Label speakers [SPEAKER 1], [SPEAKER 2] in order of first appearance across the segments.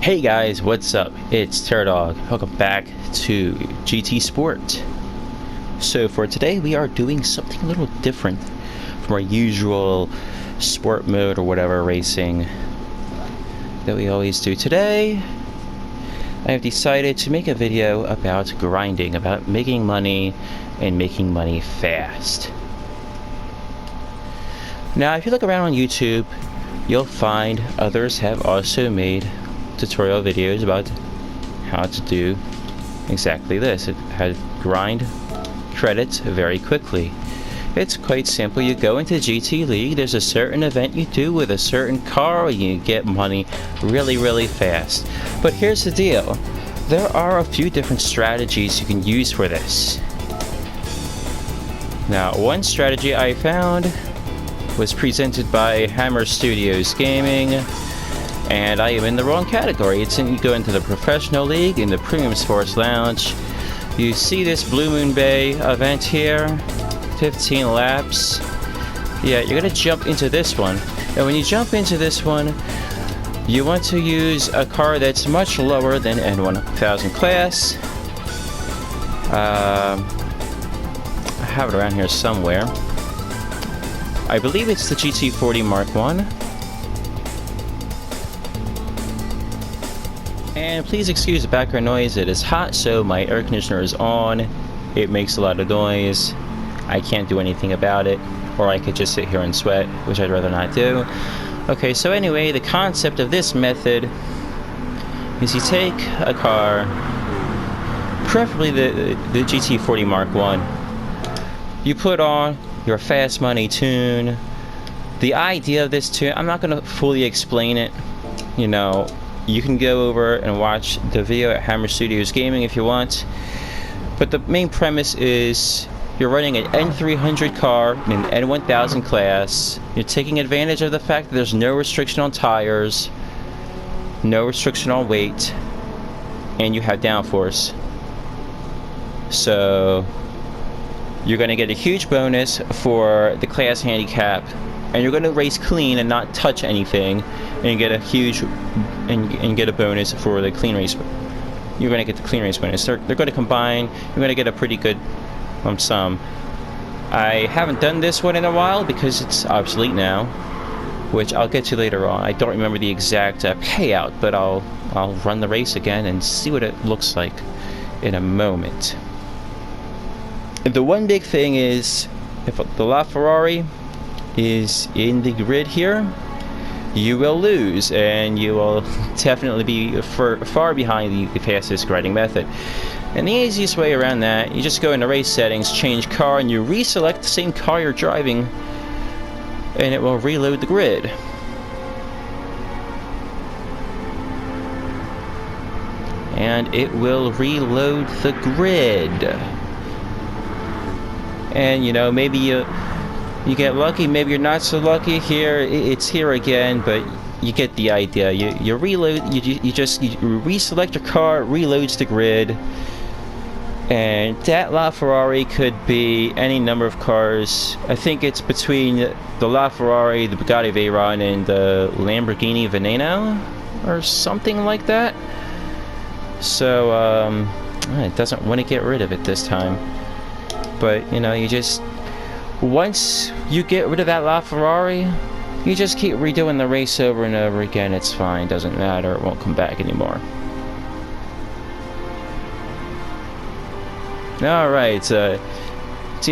[SPEAKER 1] Hey guys, what's up? It's Dog. Welcome back to GT Sport. So for today we are doing something a little different from our usual sport mode or whatever racing that we always do. Today I have decided to make a video about grinding, about making money and making money fast. Now if you look around on YouTube, you'll find others have also made tutorial videos about how to do exactly this, how to grind credits very quickly. It's quite simple. You go into GT League, there's a certain event you do with a certain car, and you get money really fast. But here's the deal, there are a few different strategies you can use for this. Now one strategy I found was presented by Hammer Studios Gaming, and I am in the wrong category. You go into the Professional League in the Premium Sports Lounge. You see this Blue Moon Bay event here, 15 laps. Yeah, you're gonna jump into this one. And when you jump into this one, you want to use a car that's much lower than N1000 class. I have it around here somewhere. I believe it's the GT40 Mark 1. And please excuse the background noise, it is hot, so my air conditioner is on. It makes a lot of noise. I can't do anything about it, or I could just sit here and sweat, which I'd rather not do. Okay, so anyway, the concept of this method is you take a car, preferably the GT40 Mark 1, you put on your fast money tune. The idea of this tune, I'm not going to fully explain it, you know. You can go over and watch the video at Hammer Studios Gaming if you want. But the main premise is you're running an N300 car in an N1000 class. You're taking advantage of the fact that there's no restriction on tires, no restriction on weight, and you have downforce. So you're going to get a huge bonus for the class handicap, and you're going to race clean and not touch anything, and get a huge and get a bonus for the clean race. You're going to get the clean race bonus. They're going to combine. You're going to get a pretty good lump sum. I haven't done this one in a while because it's obsolete now, which I'll get to later on. I don't remember the exact payout, but I'll run the race again and see what it looks like in a moment. The one big thing is, if the LaFerrari is in the grid here, you will lose, and you will definitely be far behind the fastest grinding method. And the easiest way around that, you just go into race settings, change car, and you reselect the same car you're driving, and it will reload the grid. And it will reload the grid. And you know, maybe you get lucky, maybe you're not so lucky. Here, it's here again, but you get the idea. You reload, you reselect your car, it reloads the grid, and that LaFerrari could be any number of cars. I think it's between the LaFerrari, the Bugatti Veyron, and the Lamborghini Veneno, or something like that. So it doesn't want to get rid of it this time. But you know, you just, once you get rid of that LaFerrari, you just keep redoing the race over and over again. It's fine, doesn't matter, it won't come back anymore. Alright, it's either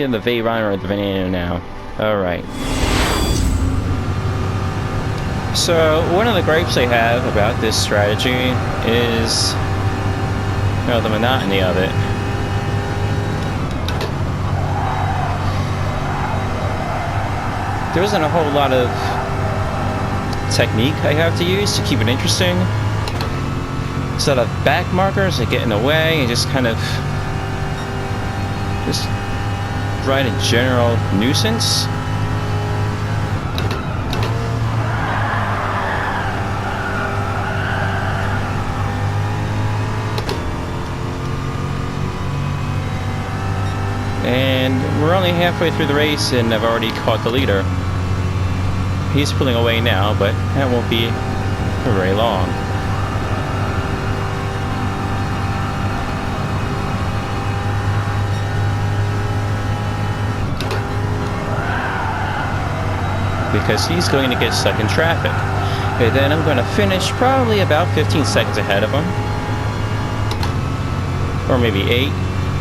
[SPEAKER 1] the Veyron or the Veneno now. Alright. So, one of the gripes I have about this strategy is, you know, the monotony of it. There isn't a whole lot of technique I have to use to keep it interesting. There's a lot of back markers that get in the way, and just kind of just ride a general nuisance. And we're only halfway through the race and I've already caught the leader. He's pulling away now, but that won't be for very long. because he's going to get stuck in traffic. And then I'm going to finish probably about 15 seconds ahead of him. Or maybe 8.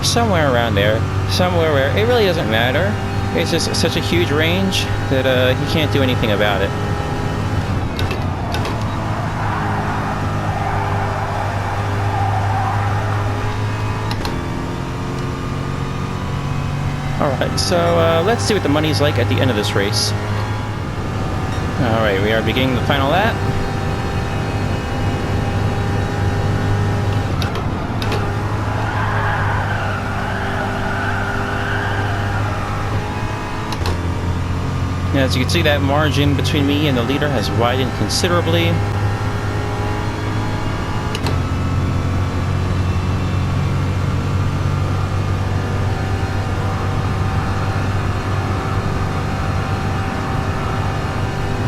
[SPEAKER 1] Somewhere around there. Somewhere where it really doesn't matter. It's just such a huge range that he can't do anything about it. Alright, so let's see what the money's like at the end of this race. Alright, we are beginning the final lap. As you can see, that margin between me and the leader has widened considerably.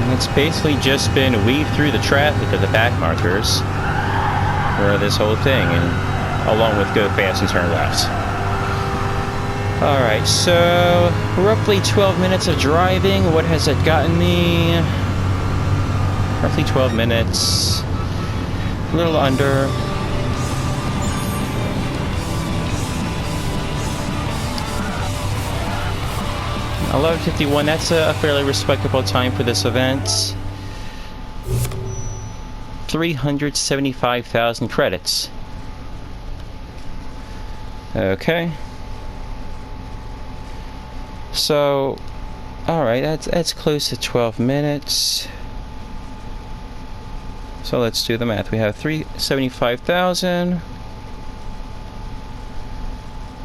[SPEAKER 1] And it's basically just been weaved through the traffic of the back markers for this whole thing, and along with go fast and turn left. Alright, so roughly 12 minutes of driving. What has it gotten me? Roughly 12 minutes. A little under. $11:51, that's a fairly respectable time for this event. 375,000 credits. Okay. So, alright, that's close to 12 minutes. So let's do the math. We have 375,000.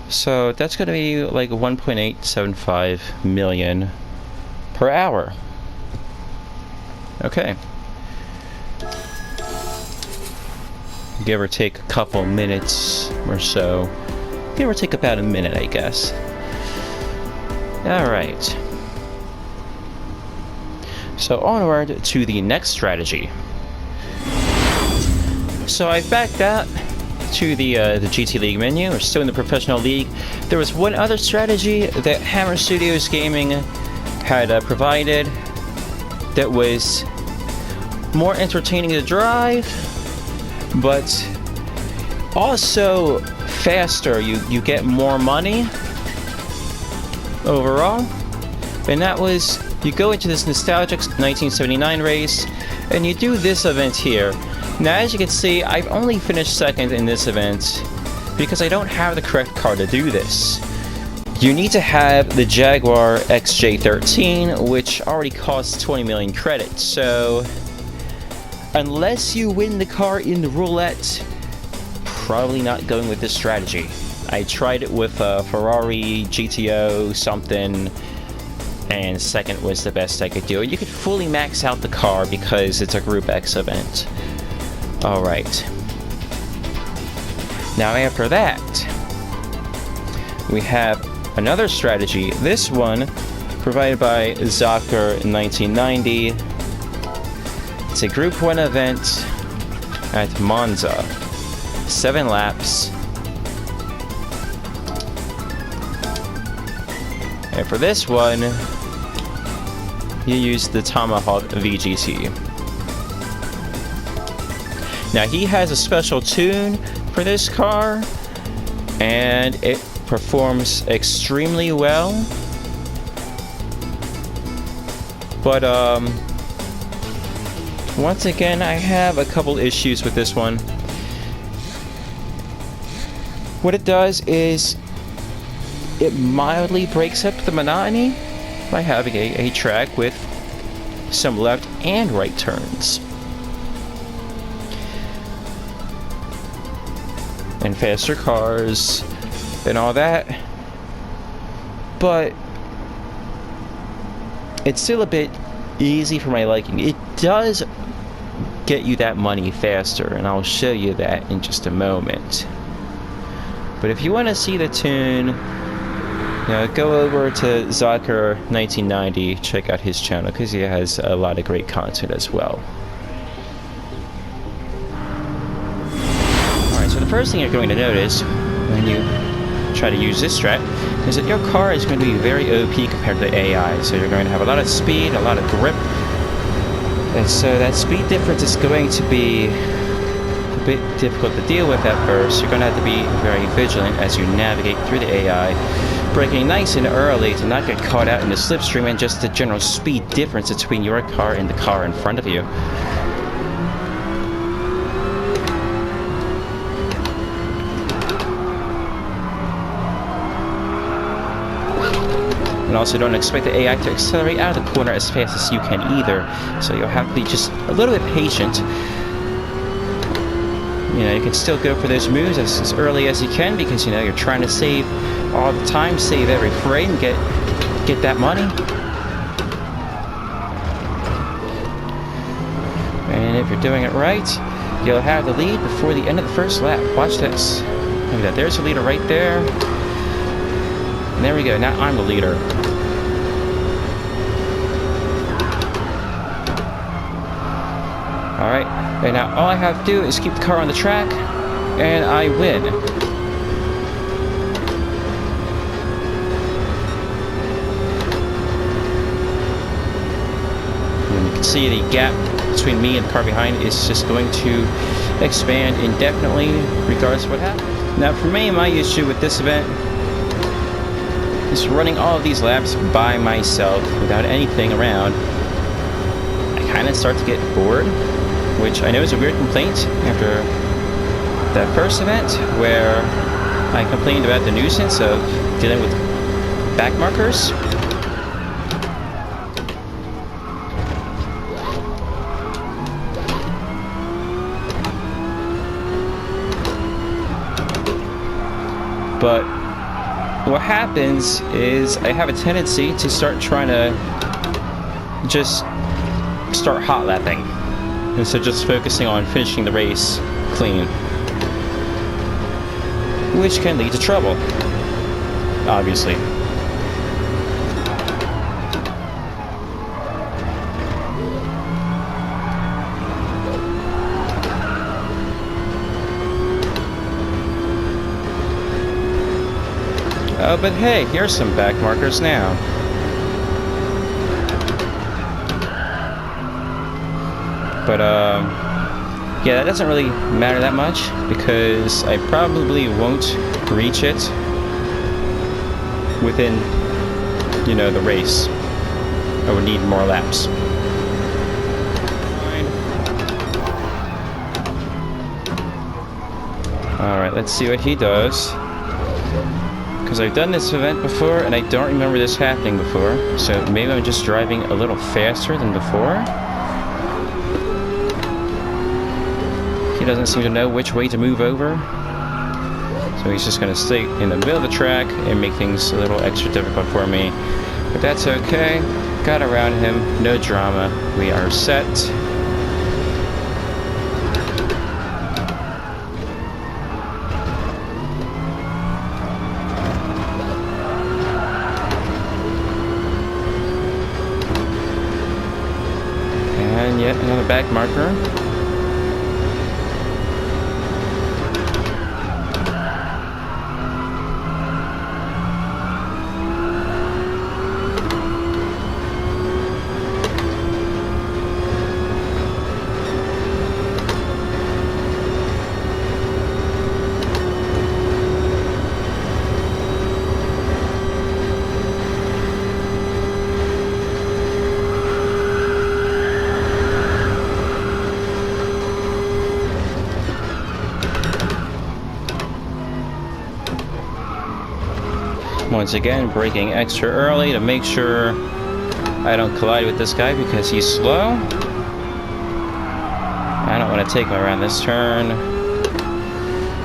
[SPEAKER 1] So that's going to be like 1.875 million per hour. Okay. Give or take a couple minutes or so. Give or take about a minute, I guess. Alright. So onward to the next strategy. So I've backed up to the GT League menu. We're still in the professional league. There was one other strategy that Hammer Studios Gaming had provided that was more entertaining to drive, but also faster. You get more money overall, and that was, you go into this nostalgic 1979 race and you do this event here. Now, as you can see, I've only finished second in this event because I don't have the correct car to do this. You need to have the Jaguar XJ13, which already costs 20 million credits, so unless you win the car in the roulette, probably not going with this strategy. I tried it with a Ferrari GTO something, and second was the best I could do. You could fully max out the car because it's a Group X event. Alright. Now after that, we have another strategy. This one, provided by Zocker 1990. It's a Group 1 event at Monza. 7 laps. And for this one, you use the Tomahawk VGT. Now he has a special tune for this car, and it performs extremely well. But once again, I have a couple issues with this one. What it does is it mildly breaks up the monotony by having a track with some left and right turns. And faster cars and all that. But it's still a bit easy for my liking. It does get you that money faster, and I'll show you that in just a moment. But if you want to see the tune, go over to Zocker 1990, check out his channel, because he has a lot of great content as well. Alright, so the first thing you're going to notice when you try to use this strat is that your car is going to be very OP compared to the AI. So you're going to have a lot of speed, a lot of grip. And so that speed difference is going to be a bit difficult to deal with at first. You're going to have to be very vigilant as you navigate through the AI, braking nice and early to not get caught out in the slipstream and just the general speed difference between your car and the car in front of you. And also don't expect the AI to accelerate out of the corner as fast as you can either. So you'll have to be just a little bit patient. You know, you can still go for those moves as early as you can because, you know, you're trying to save all the time, save every frame, get that money. And if you're doing it right, you'll have the lead before the end of the first lap. Watch this. Look at that. There's the leader right there. And there we go. Now I'm the leader. Alright, and now all I have to do is keep the car on the track, and I win. And you can see the gap between me and the car behind is just going to expand indefinitely, regardless of what happens. Now for me, my issue with this event is running all of these laps by myself without anything around. I kind of start to get bored, which I know is a weird complaint after that first event where I complained about the nuisance of dealing with back markers. But what happens is I have a tendency to start trying to just start hot lapping instead of just focusing on finishing the race clean, which can lead to trouble, obviously. Oh, but hey, here's some back markers now. But, yeah, that doesn't really matter that much because I probably won't reach it within, you know, the race. I would need more laps. Alright, let's see what he does. Because I've done this event before and I don't remember this happening before. So maybe I'm just driving a little faster than before. He doesn't seem to know which way to move over. So he's just going to stay in the middle of the track and make things a little extra difficult for me. But that's okay. Got around him. No drama. We are set. And yet another back marker. Once again, braking extra early to make sure I don't collide with this guy because he's slow. I don't want to take him around this turn.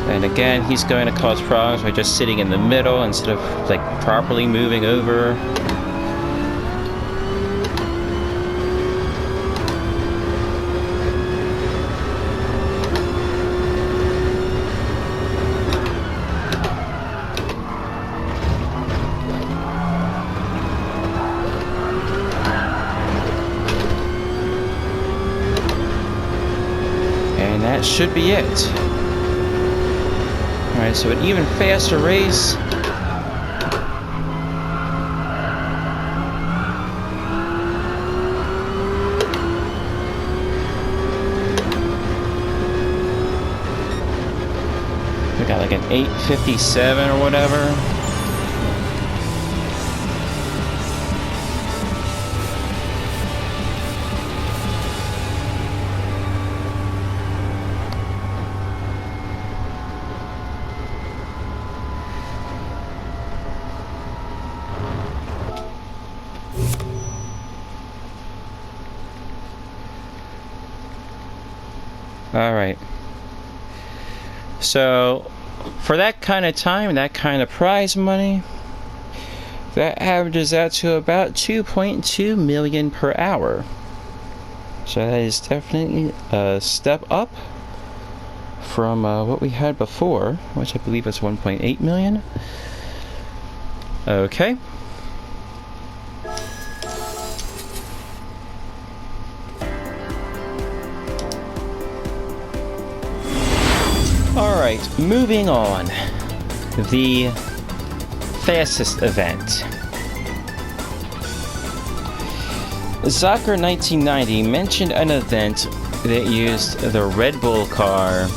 [SPEAKER 1] And again, he's going to cause problems by just sitting in the middle instead of like properly moving over. And that should be it. Alright, so an even faster race. We got like an 857 or whatever. Alright. So, for that kind of time, that kind of prize money, that averages out to about 2.2 million per hour. So that is definitely a step up from what we had before, which I believe was 1.8 million. Okay. Alright, moving on. The fastest event. Zocker 1990 mentioned an event that used the Red Bull car,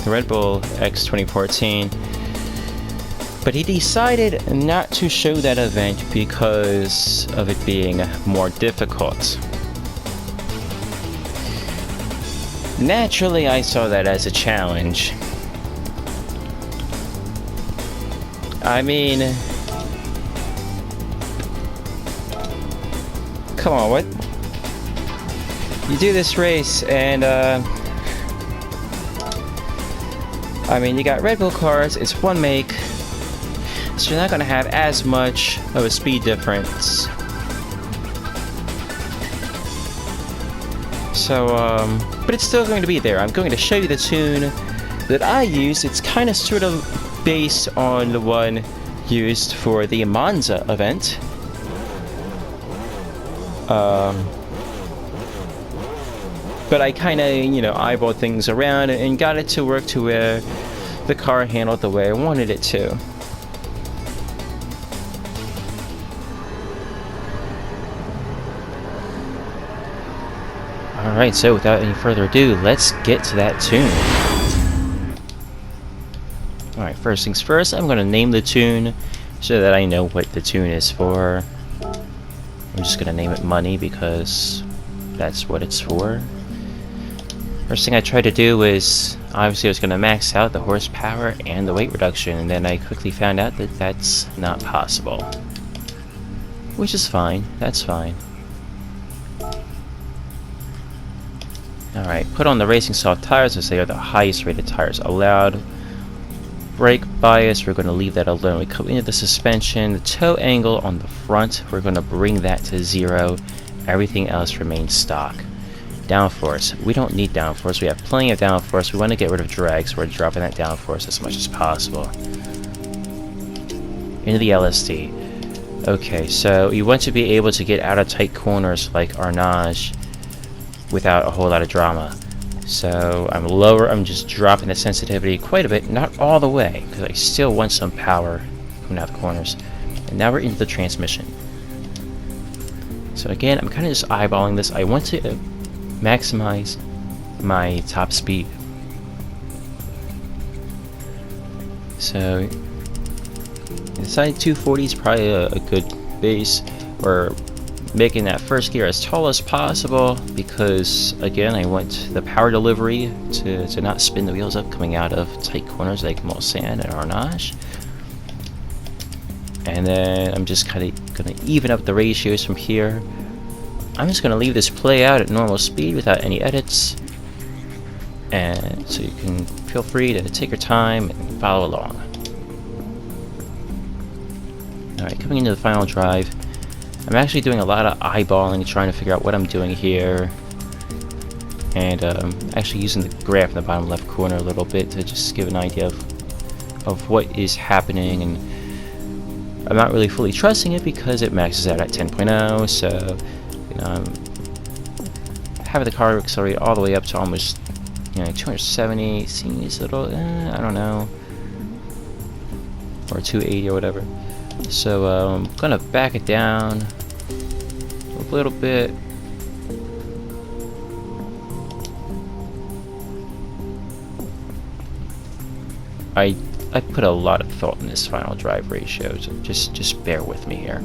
[SPEAKER 1] the Red Bull X 2014, but he decided not to show that event because of it being more difficult. Naturally, I saw that as a challenge. I mean, come on, what? You do this race and, I mean, you got Red Bull cars, it's one make, so you're not gonna have as much of a speed difference. So, but it's still going to be there. I'm going to show you the tune that I use. It's kind of sort of based on the one used for the Monza event. But I kind of, you know, eyeballed things around and got it to work to where the car handled the way I wanted it to. Alright, so without any further ado, let's get to that tune. Alright, first things first, I'm going to name the tune so that I know what the tune is for. I'm just going to name it Money because that's what it's for. First thing I tried to do was, obviously I was going to max out the horsepower and the weight reduction, and then I quickly found out that that's not possible. Which is fine, that's fine. Alright, put on the racing soft tires as they are the highest rated tires allowed. Brake bias, we're going to leave that alone. We come into the suspension, the toe angle on the front, we're going to bring that to 0. Everything else remains stock. Downforce, we don't need downforce, we have plenty of downforce. We want to get rid of drag, so we're dropping that downforce as much as possible. Into the LSD. Okay, so you want to be able to get out of tight corners like Arnage without a whole lot of drama. So I'm just dropping the sensitivity quite a bit, not all the way, because I still want some power coming out the corners. And now we're into the transmission. So again, I'm kind of just eyeballing this. I want to maximize my top speed. So inside 240 is probably a good base, or making that first gear as tall as possible, because again I want the power delivery to not spin the wheels up coming out of tight corners like Mulsanne and Arnage. And then I'm just kind of going to even up the ratios from here. I'm just going to leave this play out at normal speed without any edits, and so you can feel free to take your time and follow along. Alright, coming into the final drive, I'm actually doing a lot of eyeballing, trying to figure out what I'm doing here, and actually using the graph in the bottom left corner a little bit to just give an idea of what is happening. And I'm not really fully trusting it because it maxes out at 10.0, so you know, I'm having the car accelerate all the way up to almost, you know, 270. Seems a little, I don't know, or 280 or whatever. So I'm gonna back it down a little bit. I put a lot of thought in this final drive ratio, so just bear with me here.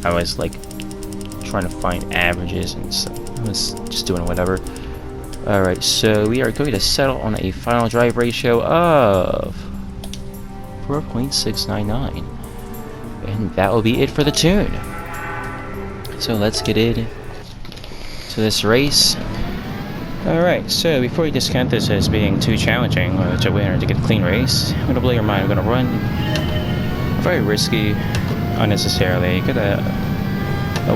[SPEAKER 1] I was like trying to find averages and stuff. I was just doing whatever. Alright, so we are going to settle on a final drive ratio of 4.699. And that will be it for the tune. So let's get into this race. Alright, so before you discount this as being too challenging, which I wanted to get a clean race, I'm going to blow your mind. I'm going to run very risky, unnecessarily. Get a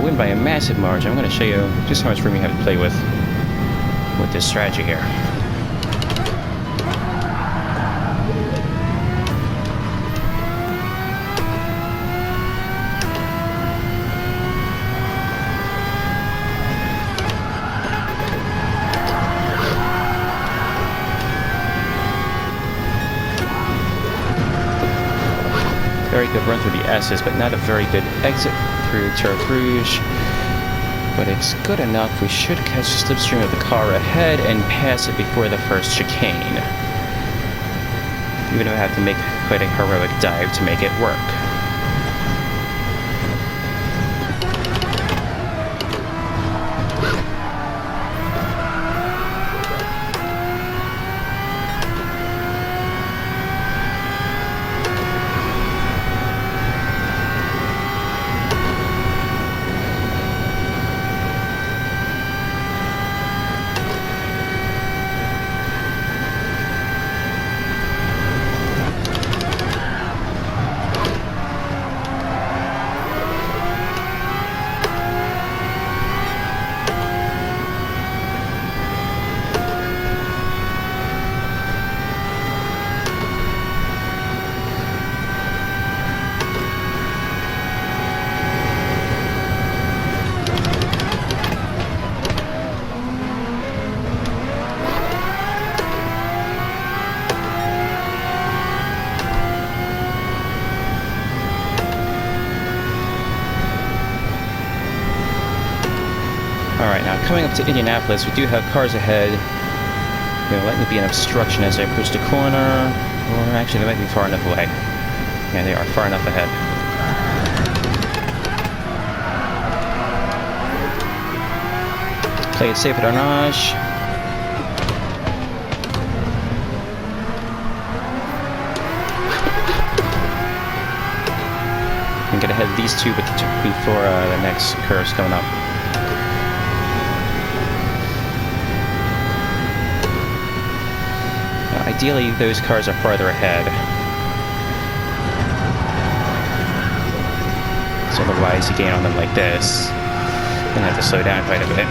[SPEAKER 1] win by a massive margin. I'm going to show you just how much room you have to play with this strategy here. Very good run through the S's, but not a very good exit through Turf Rouge. But it's good enough. We should catch the slipstream of the car ahead and pass it before the first chicane. Even if I have to make quite a heroic dive to make it work. Alright, now coming up to Indianapolis, we do have cars ahead. There will likely be an obstruction as I approach the corner. Or actually, they might be far enough away. Yeah, they are far enough ahead. Play it safe at Arnage. And get ahead of these two before the next curve's coming up. Ideally, those cars are farther ahead. So otherwise, you gain on them like this, you're gonna have to slow down quite a bit.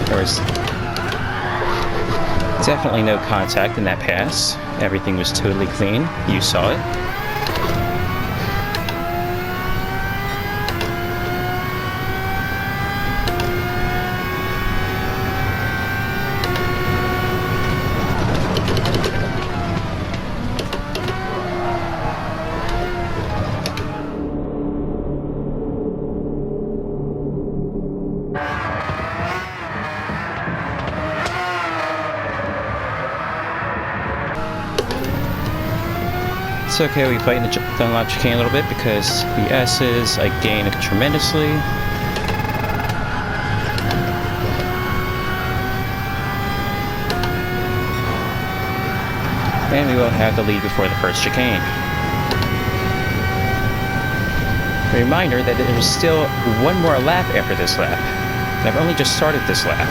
[SPEAKER 1] There was definitely no contact in that pass. Everything was totally clean. You saw it. It's okay, we fight in the Dunlop chicane a little bit because the S's I gain tremendously. And we will have the lead before the first chicane. A reminder that there is still one more lap after this lap. And I've only just started this lap.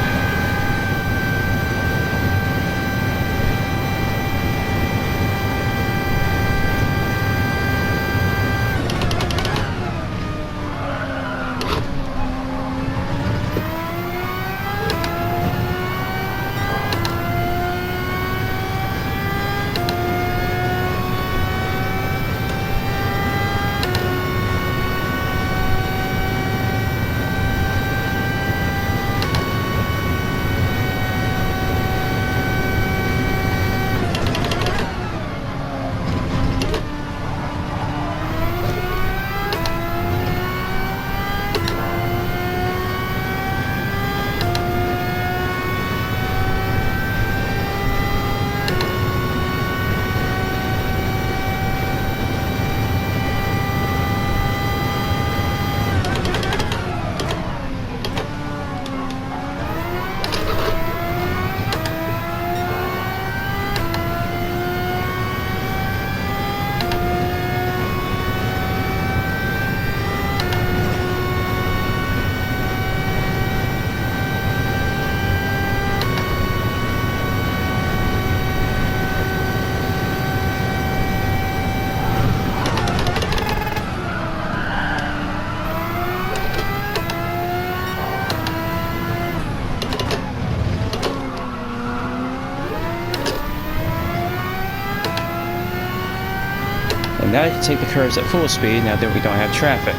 [SPEAKER 1] now you can take the curves at full speed now that we don't have traffic.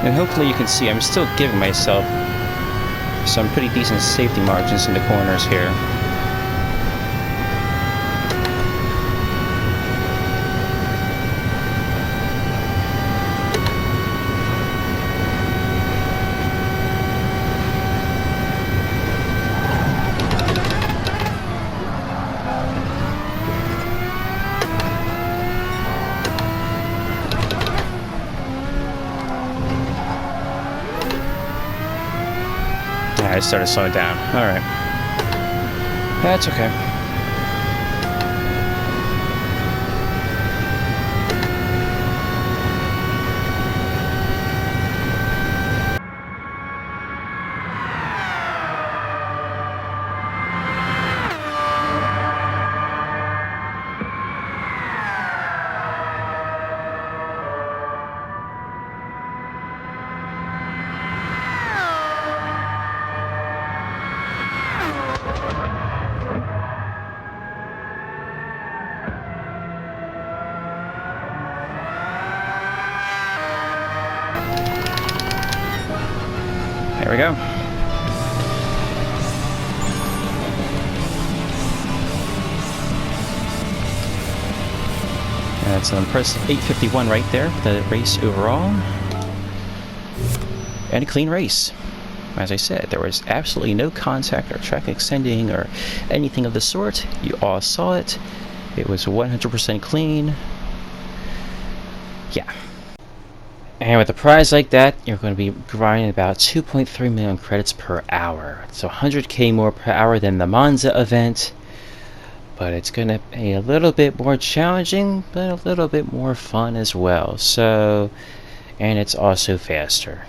[SPEAKER 1] And hopefully you can see I'm still giving myself some pretty decent safety margins in the corners here. I started slowing down. Alright. That's okay. There we go. That's an impressive 8:51 right there for the race overall. And a clean race. As I said, there was absolutely no contact or track extending or anything of the sort. You all saw it. It was 100% clean. Yeah. And with a prize like that, you're going to be grinding about 2.3 million credits per hour. So 100k more per hour than the Monza event. But it's going to be a little bit more challenging, but a little bit more fun as well. So, and it's also faster.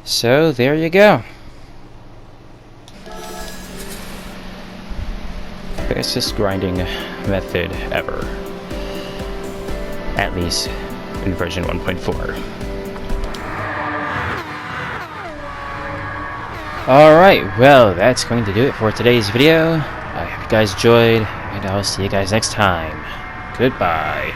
[SPEAKER 1] So there you go. Fastest grinding method ever. At least in version 1.4. Alright, well, that's going to do it for today's video. I hope you guys enjoyed, and I'll see you guys next time. Goodbye.